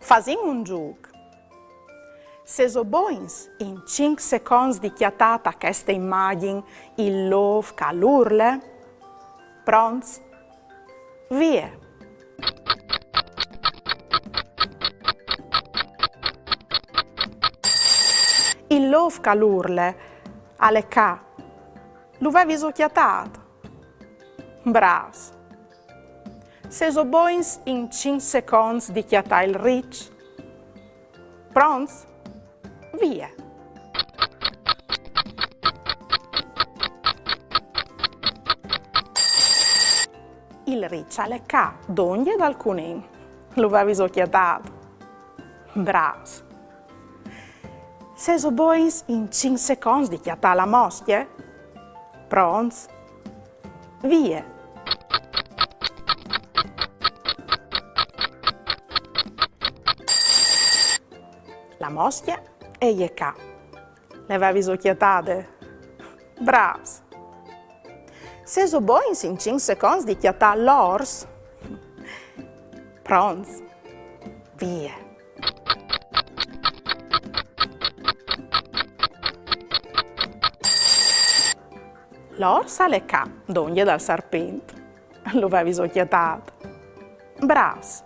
Fasim un giug. Se so boins in 5 secondi di chiatata questa immagine il love calurle, pronts, via. Il love calurle alle ca, lo avevi so chiatato. Bras. Se so boins in 5 secondi di chiatà il rich, pronts, via. Il rich alle ca, d'ogni dal cunin, lo avevi so chiatato. Bras. Se so boins in 5 secondi di chiatà la moschie, pronts, via. La moschia e gli ca. Le avevi so chiatate? Bravs. Se so boins in 5 secondi di chiatà l'ors, pronts, via. L'ors alle ca, d'ogni dal serpente. Lo avevi so chiatato? Bravs.